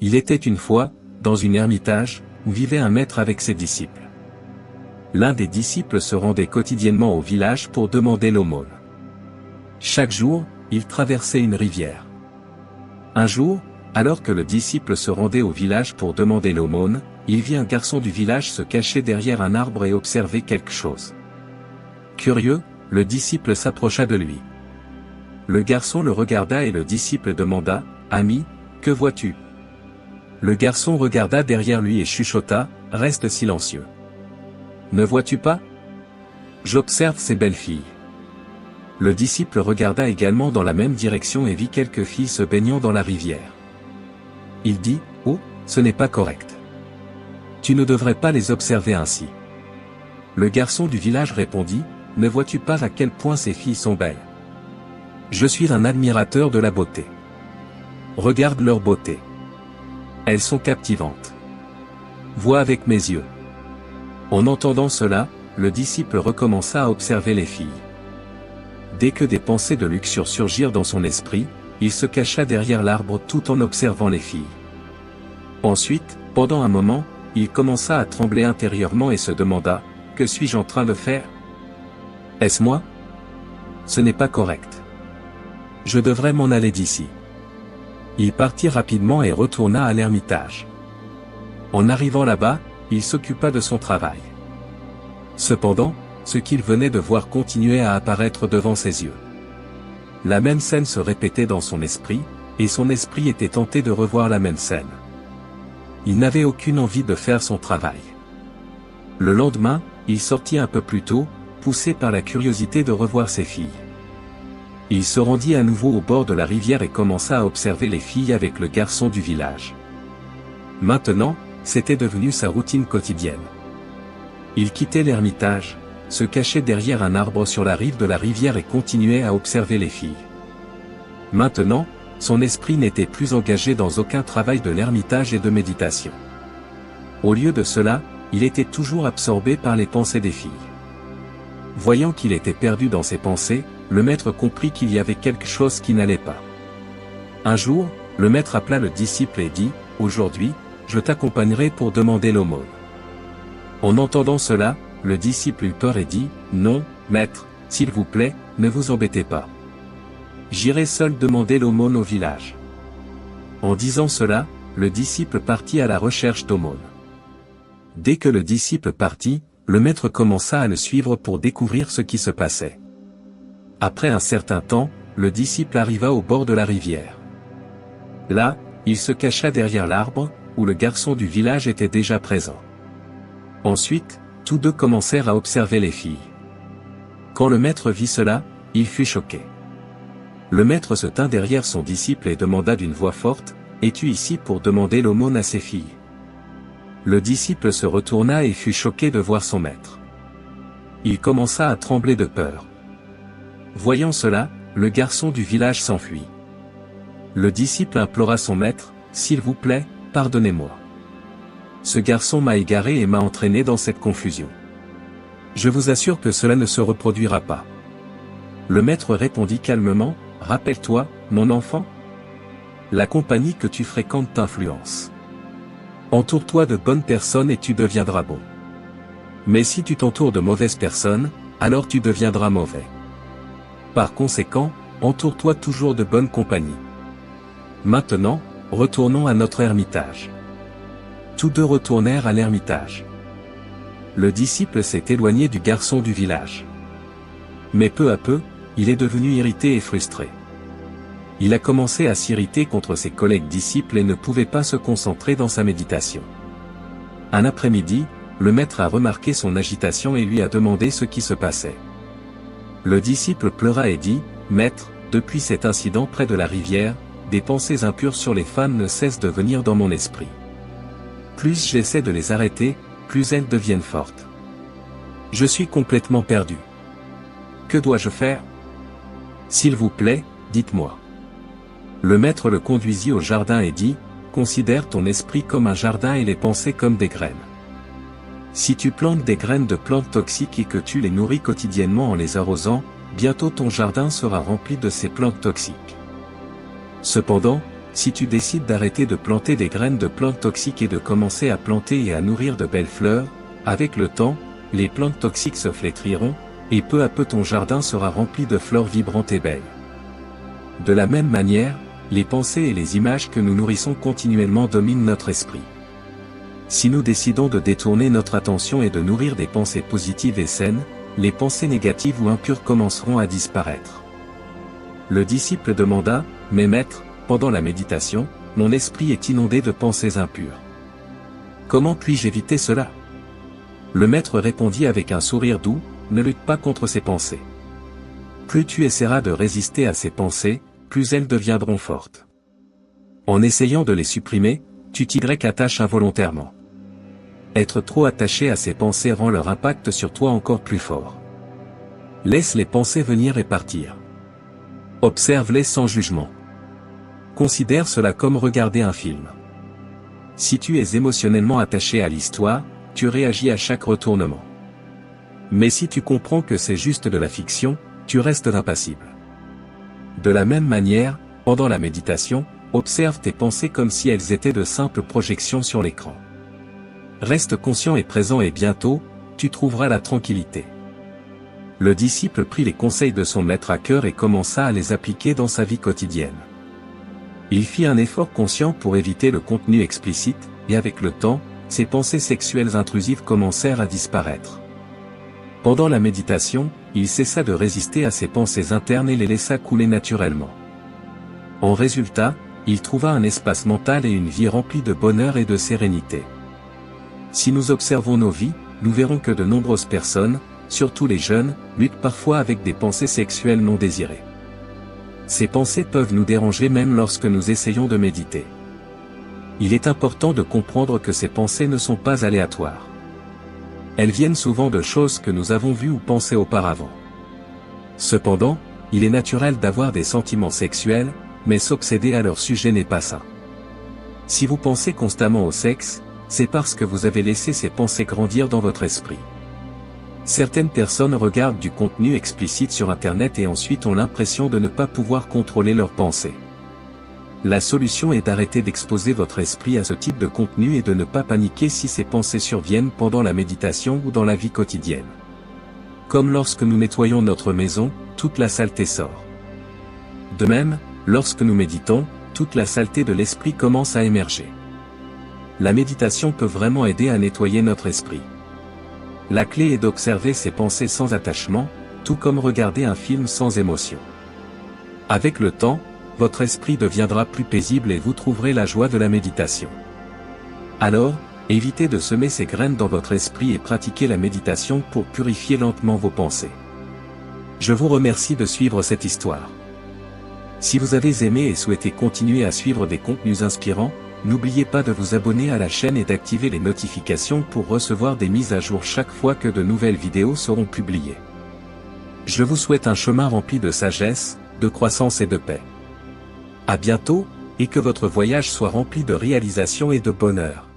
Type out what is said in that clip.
Il était une fois, dans une ermitage, où vivait un maître avec ses disciples. L'un des disciples se rendait quotidiennement au village pour demander l'aumône. Chaque jour, il traversait une rivière. Un jour, alors que le disciple se rendait au village pour demander l'aumône, il vit un garçon du village se cacher derrière un arbre et observer quelque chose. Curieux, le disciple s'approcha de lui. Le garçon le regarda et le disciple demanda, « Ami, que vois-tu » Le garçon regarda derrière lui et chuchota, « Reste silencieux. Ne vois-tu pas ? J'observe ces belles filles. » Le disciple regarda également dans la même direction et vit quelques filles se baignant dans la rivière. Il dit, « Oh, ce n'est pas correct. Tu ne devrais pas les observer ainsi. » Le garçon du village répondit, « Ne vois-tu pas à quel point ces filles sont belles ? Je suis un admirateur de la beauté. Regarde leur beauté. Elles sont captivantes. Vois avec mes yeux. » En entendant cela, le disciple recommença à observer les filles. Dès que des pensées de luxure surgirent dans son esprit, il se cacha derrière l'arbre tout en observant les filles. Ensuite, pendant un moment, il commença à trembler intérieurement et se demanda, « Que suis-je en train de faire ? Est-ce moi ? Ce n'est pas correct. Je devrais m'en aller d'ici. » Il partit rapidement et retourna à l'ermitage. En arrivant là-bas, il s'occupa de son travail. Cependant, ce qu'il venait de voir continuait à apparaître devant ses yeux. La même scène se répétait dans son esprit, et son esprit était tenté de revoir la même scène. Il n'avait aucune envie de faire son travail. Le lendemain, il sortit un peu plus tôt, poussé par la curiosité de revoir ses filles. Il se rendit à nouveau au bord de la rivière et commença à observer les filles avec le garçon du village. Maintenant, c'était devenu sa routine quotidienne. Il quittait l'ermitage, se cachait derrière un arbre sur la rive de la rivière et continuait à observer les filles. Maintenant, son esprit n'était plus engagé dans aucun travail de l'ermitage et de méditation. Au lieu de cela, il était toujours absorbé par les pensées des filles. Voyant qu'il était perdu dans ses pensées, le maître comprit qu'il y avait quelque chose qui n'allait pas. Un jour, le maître appela le disciple et dit, « Aujourd'hui, je t'accompagnerai pour demander l'aumône. » En entendant cela, le disciple eut peur et dit, « Non, maître, s'il vous plaît, ne vous embêtez pas. J'irai seul demander l'aumône au village. » En disant cela, le disciple partit à la recherche d'aumône. Dès que le disciple partit, le maître commença à le suivre pour découvrir ce qui se passait. Après un certain temps, le disciple arriva au bord de la rivière. Là, il se cacha derrière l'arbre, où le garçon du village était déjà présent. Ensuite, tous deux commencèrent à observer les filles. Quand le maître vit cela, il fut choqué. Le maître se tint derrière son disciple et demanda d'une voix forte, « Es-tu ici pour demander l'aumône à ces filles ?» Le disciple se retourna et fut choqué de voir son maître. Il commença à trembler de peur. Voyant cela, le garçon du village s'enfuit. Le disciple implora son maître, « S'il vous plaît, pardonnez-moi. Ce garçon m'a égaré et m'a entraîné dans cette confusion. Je vous assure que cela ne se reproduira pas. » Le maître répondit calmement, « Rappelle-toi, mon enfant, la compagnie que tu fréquentes t'influence. Entoure-toi de bonnes personnes et tu deviendras bon. Mais si tu t'entoures de mauvaises personnes, alors tu deviendras mauvais. Par conséquent, entoure-toi toujours de bonne compagnie. Maintenant, retournons à notre ermitage. » Tous deux retournèrent à l'ermitage. Le disciple s'est éloigné du garçon du village. Mais peu à peu, il est devenu irrité et frustré. Il a commencé à s'irriter contre ses collègues disciples et ne pouvait pas se concentrer dans sa méditation. Un après-midi, le maître a remarqué son agitation et lui a demandé ce qui se passait. Le disciple pleura et dit, « Maître, depuis cet incident près de la rivière, des pensées impures sur les femmes ne cessent de venir dans mon esprit. Plus j'essaie de les arrêter, plus elles deviennent fortes. Je suis complètement perdu. Que dois-je faire ? S'il vous plaît, dites-moi. » Le maître le conduisit au jardin et dit, « Considère ton esprit comme un jardin et les pensées comme des graines. Si tu plantes des graines de plantes toxiques et que tu les nourris quotidiennement en les arrosant, bientôt ton jardin sera rempli de ces plantes toxiques. Cependant, Si tu décides d'arrêter de planter des graines de plantes toxiques et de commencer à planter et à nourrir de belles fleurs, avec le temps, les plantes toxiques se flétriront, et peu à peu ton jardin sera rempli de fleurs vibrantes et belles. De la même manière, les pensées et les images que nous nourrissons continuellement dominent notre esprit. Si nous décidons de détourner notre attention et de nourrir des pensées positives et saines, les pensées négatives ou impures commenceront à disparaître. Le disciple demanda, « Mais maître, pendant la méditation, mon esprit est inondé de pensées impures. Comment puis-je éviter cela ?» Le maître répondit avec un sourire doux, « Ne lutte pas contre ces pensées. Plus tu essaieras de résister à ces pensées, plus elles deviendront fortes. En essayant de les supprimer, tu t'y attaches involontairement. Être trop attaché à ces pensées rend leur impact sur toi encore plus fort. Laisse les pensées venir et partir. Observe-les sans jugement. Considère cela comme regarder un film. Si tu es émotionnellement attaché à l'histoire, tu réagis à chaque retournement. Mais si tu comprends que c'est juste de la fiction, tu restes impassible. De la même manière, pendant la méditation, observe tes pensées comme si elles étaient de simples projections sur l'écran. Reste conscient et présent et bientôt, tu trouveras la tranquillité. Le disciple prit les conseils de son maître à cœur et commença à les appliquer dans sa vie quotidienne. Il fit un effort conscient pour éviter le contenu explicite, et avec le temps, ses pensées sexuelles intrusives commencèrent à disparaître. Pendant la méditation, il cessa de résister à ses pensées internes et les laissa couler naturellement. En résultat, il trouva un espace mental et une vie remplie de bonheur et de sérénité. Si nous observons nos vies, nous verrons que de nombreuses personnes, surtout les jeunes, luttent parfois avec des pensées sexuelles non désirées. Ces pensées peuvent nous déranger même lorsque nous essayons de méditer. Il est important de comprendre que ces pensées ne sont pas aléatoires. Elles viennent souvent de choses que nous avons vues ou pensées auparavant. Cependant, il est naturel d'avoir des sentiments sexuels, mais s'obséder à leur sujet n'est pas sain. Si vous pensez constamment au sexe, c'est parce que vous avez laissé ces pensées grandir dans votre esprit. Certaines personnes regardent du contenu explicite sur Internet et ensuite ont l'impression de ne pas pouvoir contrôler leurs pensées. La solution est d'arrêter d'exposer votre esprit à ce type de contenu et de ne pas paniquer si ces pensées surviennent pendant la méditation ou dans la vie quotidienne. Comme lorsque nous nettoyons notre maison, toute la saleté sort. De même, lorsque nous méditons, toute la saleté de l'esprit commence à émerger. La méditation peut vraiment aider à nettoyer notre esprit. La clé est d'observer ces pensées sans attachement, tout comme regarder un film sans émotion. Avec le temps, votre esprit deviendra plus paisible et vous trouverez la joie de la méditation. Alors, évitez de semer ces graines dans votre esprit et pratiquez la méditation pour purifier lentement vos pensées. Je vous remercie de suivre cette histoire. Si vous avez aimé et souhaitez continuer à suivre des contenus inspirants, n'oubliez pas de vous abonner à la chaîne et d'activer les notifications pour recevoir des mises à jour chaque fois que de nouvelles vidéos seront publiées. Je vous souhaite un chemin rempli de sagesse, de croissance et de paix. À bientôt, et que votre voyage soit rempli de réalisations et de bonheur.